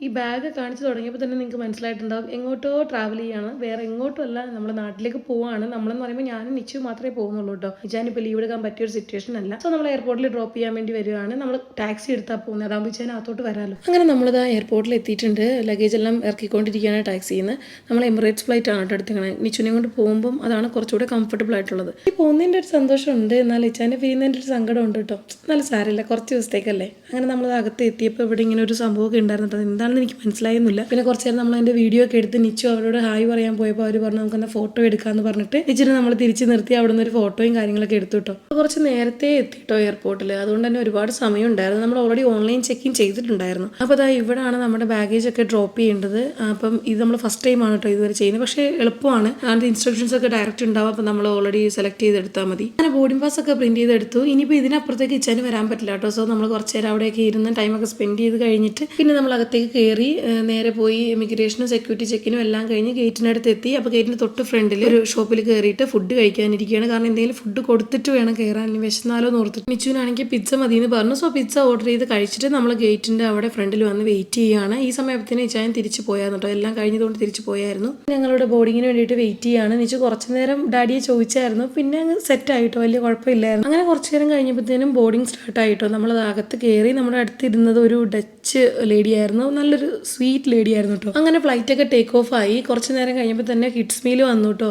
ഈ ബാഗ് കാണിച്ചു തുടങ്ങിയപ്പോൾ തന്നെ നിങ്ങൾക്ക് മനസ്സിലായിട്ടുണ്ടാവും എങ്ങോട്ടോ ട്രാവൽ ചെയ്യാണ്, വേറെ എങ്ങോട്ടും അല്ല, നമ്മൾ നാട്ടിലേക്ക് പോവാണ്. നമ്മളെന്ന് പറയുമ്പോൾ ഞാനും നിച്ചു മാത്രമേ പോകുന്നുള്ളൂ കേട്ടോ. നിച്ചാനിപ്പോൾ ലീവ് എടുക്കാൻ പറ്റിയ ഒരു സിറ്റുവേഷൻ അല്ല. സോ നമ്മൾ എയർപോർട്ടിൽ ഡ്രോപ്പ് ചെയ്യാൻ വേണ്ടി വരികയാണ്. നമ്മൾ ടാക്സി എടുത്താൽ പോകുന്നത്, അതാകുമ്പോൾ നിച്ചാനകത്തോട്ട് വരാമല്ലോ. അങ്ങനെ നമ്മളിത് എയർപോർട്ടിൽ എത്തിയിട്ടുണ്ട്. ലഗേജ് എല്ലാം ഇറക്കിക്കൊണ്ടിരിക്കുകയാണ് ടാക്സിയിൽ നിന്ന്. നമ്മൾ എമിറേറ്റ്സ് ഫ്ലൈറ്റ് ആണ് കേട്ടോ എടുത്തിങ്ങനെ. നിച്ചുനെ കൊണ്ട് പോകുമ്പം അതാണ് കുറച്ചുകൂടെ കംഫർട്ടബിൾ ആയിട്ടുള്ളത്. ഈ പോകുന്നതിൻ്റെ ഒരു സന്തോഷമുണ്ട്, എന്നാൽ നിച്ചാനെ പിരിയുന്നതിൻ്റെ ഒരു സങ്കടം ഉണ്ട് കേട്ടോ. നല്ല സാരമില്ല, കുറച്ച് ദിവസത്തേക്കല്ലേ. അങ്ങനെ നമ്മൾ അകത്ത് എത്തിയപ്പോൾ ഇവിടെ ഇങ്ങനെ ഒരു സംഭവമൊക്കെ ഉണ്ടായിരുന്നു. എന്താണെന്ന് എനിക്ക് മനസ്സിലായിരുന്നില്ല. പിന്നെ കുറച്ച് നേരം നമ്മൾ അതിൻ്റെ വീഡിയോ ഒക്കെ എടുത്ത് നിച്ചു അവരോട് ഹായ് പറയാൻ പോയപ്പോൾ അവർ പറഞ്ഞു നമുക്കെന്നാൽ ഫോട്ടോ എടുക്കാമെന്ന് പറഞ്ഞിട്ട് നിച്ചിനെ നമ്മൾ തിരിച്ച് നിർത്തി അവിടെ നിന്ന് ഒരു ഫോട്ടോയും കാര്യങ്ങളൊക്കെ എടുത്തു കേട്ടോ. കുറച്ച് നേരത്തെ എത്തിയിട്ടോ എയർപോർട്ടിൽ, അതുകൊണ്ട് തന്നെ ഒരുപാട് സമയം ഉണ്ടായിരുന്നു. നമ്മൾ ഓൾറെഡി ഓൺലൈൻ ചെക്ക് ഇൻ ചെയ്തിട്ടുണ്ടായിരുന്നു. അപ്പോൾ അതാ ഇവിടെയാണ് നമ്മുടെ ബാഗേജ് ഒക്കെ ഡ്രോപ്പ് ചെയ്യേണ്ടത്. അപ്പം ഇത് നമ്മൾ ഫസ്റ്റ് ടൈം ആണ് കേട്ടോ ഇതുവരെ ചെയ്യുന്നത്. പക്ഷേ എളുപ്പമാണ്, അതിൻ്റെ ഇൻസ്ട്രക്ഷൻസ് ഒക്കെ ഡയറക്റ്റ് ഉണ്ടാവും. അപ്പം നമ്മൾ ഓൾറെഡി സെലക്ട് ചെയ്തെടുത്താൽ മതി. അങ്ങനെ ബോർഡിംഗ് പാസ് ഒക്കെ പ്രിന്റ് ചെയ്തെടുത്തു. ഇനിയിപ്പോൾ ഇതിനപ്പുറത്തേക്ക് ഇച്ചാന് വരാൻ പറ്റില്ല കേട്ടോ. സോ നമ്മൾ കുറച്ച് നേരം അവിടെയൊക്കെ ഇരുന്ന് ടൈമൊക്കെ സ്പെൻഡ് ചെയ്ത് കഴിഞ്ഞിട്ട് പിന്നെ നമ്മൾ അകത്തേക്ക് കയറി നേരെ പോയി ഇമിഗ്രേഷനും സെക്യൂരിറ്റി ചെക്കിനും എല്ലാം കഴിഞ്ഞ് ഗേറ്റിനടുത്ത് എത്തി. അപ്പോൾ ഗേറ്റിന് തൊട്ട് ഫ്രണ്ടിൽ ഒരു ഷോപ്പിൽ കയറിയിട്ട് ഫുഡ് കഴിക്കാനിരിക്കുകയാണ്. കാരണം എന്തെങ്കിലും ഫുഡ് കൊടുത്തിട്ട് വേണം കയറാൻ, ഇനി വിശന്നാലോ എന്ന് ഓർത്തിട്ട്. നിച്ചുവിനാണെങ്കിൽ പിസ്സ മതി എന്ന് പറഞ്ഞു. സോ പിസ്സ ഓർഡർ ചെയ്ത് കഴിച്ചിട്ട് നമ്മൾ ഗേറ്റിൻ്റെ അവിടെ ഫ്രണ്ടിൽ വന്ന് വെയിറ്റ് ചെയ്യുകയാണ്. ഈ സമയത്തിന് നിച്ചാൻ തിരിച്ച് പോയായിരുന്നു കേട്ടോ, എല്ലാം കഴിഞ്ഞതുകൊണ്ട് തിരിച്ച് പോയായിരുന്നു. ഞങ്ങളുടെ ബോർഡിങ്ങിന് വേണ്ടിയിട്ട് വെയിറ്റ് ചെയ്യുകയാണ്. നിച്ചു കുറച്ച് നേരം ഡാഡിയെ ചോദിച്ചായിരുന്നു, പിന്നെ അങ്ങ് സെറ്റായിട്ടോ, വലിയ കുഴപ്പമില്ലായിരുന്നു. അങ്ങനെ കുറച്ച് നേരം കഴിഞ്ഞപ്പോഴത്തേനും ബോർഡിങ് സ്റ്റാർട്ടായിട്ടോ. നമ്മളത് അകത്ത് കയറി. നമ്മുടെ അടുത്തിരുന്നത് ഒരു ഡച്ച് ലേഡി ആയിരുന്നു, നല്ലൊരു സ്വീറ്റ് ലേഡി ആയിരുന്നു കേട്ടോ. അങ്ങനെ ഫ്ലൈറ്റൊക്കെ ടേക്ക് ഓഫ് ആയി. കുറച്ച് നേരം കഴിഞ്ഞപ്പോൾ തന്നെ കിഡ്സ് മീൽ വന്നു കേട്ടോ.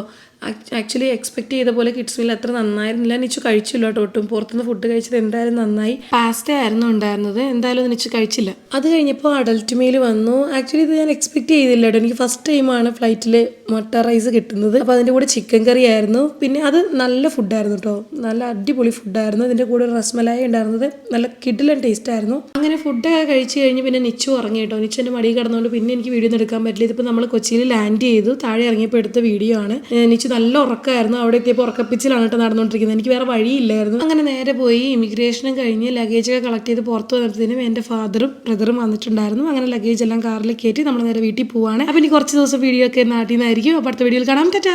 ആക്ച്വലി എക്സ്പെക്ട് ചെയ്ത പോലെ കിഡ്സ് മീൽ അത്ര നന്നായിരുന്നില്ല. നിച്ചു കഴിച്ചില്ല കേട്ടോ ഒട്ടും. പുറത്തുനിന്ന് ഫുഡ് കഴിച്ചത് എന്തായാലും നന്നായി. പാസ്റ്റ ആയിരുന്നു ഉണ്ടായിരുന്നത്, എന്തായാലും നിച്ചു കഴിച്ചില്ല. അത് കഴിഞ്ഞപ്പോൾ അഡൽട്ട് മീൽ വന്നു. ആക്ച്വലി ഇത് ഞാൻ എക്സ്പെക്ട് ചെയ്തില്ല കേട്ടോ. എനിക്ക് ഫസ്റ്റ് ടൈമാണ് ഫ്ലൈറ്റിൽ മുട്ട റൈസ് കിട്ടുന്നത്. അപ്പോൾ അതിൻ്റെ കൂടെ ചിക്കൻ കറി ആയിരുന്നു. പിന്നെ അത് നല്ല ഫുഡായിരുന്നു കേട്ടോ, നല്ല അടിപൊളി ഫുഡായിരുന്നു. ഇതിൻ്റെ കൂടെ റസ്മലായി ഉണ്ടായിരുന്നത് നല്ല കിഡിലൻ ടേസ്റ്റ് ആയിരുന്നു. അങ്ങനെ ഫുഡൊക്കെ കഴിച്ച് കഴിഞ്ഞ് പിന്നെ നിച്ചു ഉറങ്ങി കേട്ടോ. നിച്ചു എൻ്റെ മടി കിടന്നുകൊണ്ട് പിന്നെ എനിക്ക് വീഡിയോ ഒന്നും എടുക്കാൻ പറ്റില്ല. ഇതിപ്പോൾ നമ്മൾ കൊച്ചിയിൽ ലാൻഡ് ചെയ്തു, താഴെ ഇറങ്ങിയപ്പോൾ എടുത്ത വീഡിയോ ആണ്. നിച്ചു നല്ല ഉറക്കമായിരുന്നു. അവിടെ എത്തിയപ്പോൾ ഉറക്കപ്പിച്ചിലാണ് കേട്ടോ നടന്നുകൊണ്ടിരിക്കുന്നത്. എനിക്ക് വേറെ വഴിയില്ലായിരുന്നു. അങ്ങനെ നേരെ പോയി ഇമിഗ്രേഷനും കഴിഞ്ഞ് ലഗേജൊക്കെ കളക്ട് ചെയ്ത് പുറത്ത് വന്നതിനും എൻ്റെ ഫാദറും ബ്രദറും വന്നിട്ടുണ്ടായിരുന്നു. അങ്ങനെ ലഗേജ് എല്ലാം കാറിൽ കയറ്റി നമ്മൾ നേരെ വീട്ടിൽ പോവാണ്. അപ്പം ഇനി കുറച്ച് ദിവസം വീഡിയോ ഒക്കെ നാട്ടിൽ നിന്നായിരിക്കും. അപ്പോൾ അടുത്ത വീഡിയോയിൽ കാണാം. ടാറ്റാ.